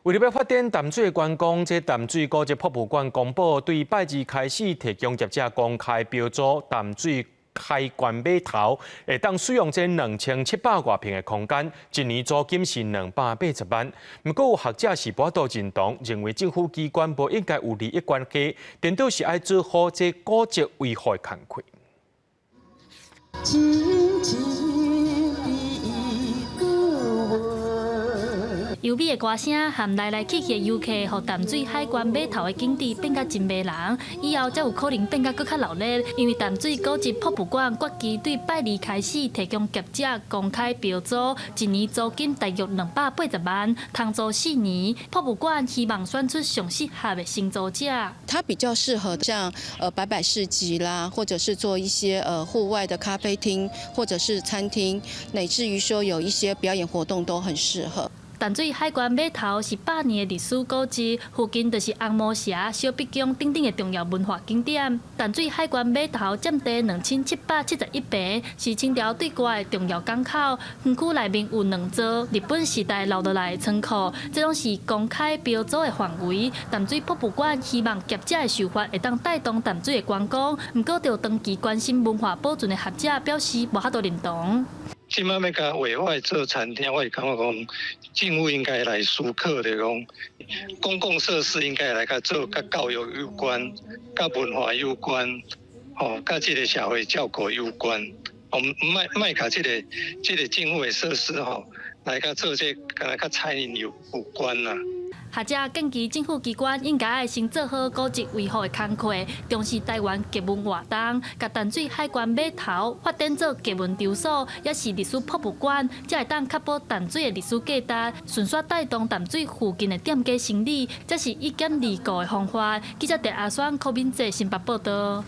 为了要发展淡水观光，这淡水高级博物馆公布，对拜二开始提供业者公开标租淡水海关码头，会当使用这2700多平的空间，一年租金是280万。不过有学者是不多认同，认为政府机关不应该有利益关系，颠倒是爱做好这高级维护的工作。优美的歌声和来来去去的游客，让淡水海关码头的景致变甲真迷人。以后才有可能变甲更较热闹，因为淡水高级博物馆决计对拜二开始提供业者公开标租，一年租金大约280万，通租4年。博物馆希望选出上适合的新租者。它比较适合像摆摆市集啦，或者是做一些户外的咖啡厅，或者是餐厅，乃至于说有一些表演活动都很适合。淡水海关码头是100年的历史古迹，附近就是红毛社、小碧宫等等的重要文化景点。淡水海关码头占地2771平，是清朝对外的重要港口。园区内面有2座日本时代留落来的仓库，这拢是公开标租的范围。淡水博物馆希望业者的手法会当带动淡水的观光，不过就长期关心文化保存的学者表示无遐多认同。即摆要甲委外做餐厅，我是感觉讲，政府应该来思考着讲，公共设施应该来甲做甲教育有关、甲文化有关，甲即个社会照顾有关。莫甲即个政府的设施来甲做这，甲餐饮有关啦。学者建议政府机关应该先做好古迹维护的工作，重视台湾革文活动，甲淡水海关码头发展做革文场所，也是历史博物馆，才会当确保淡水的历史价值，顺续带动淡水附近的店家生意，这是一减二顾的方法。记者陈阿双、柯敏哲新北报道。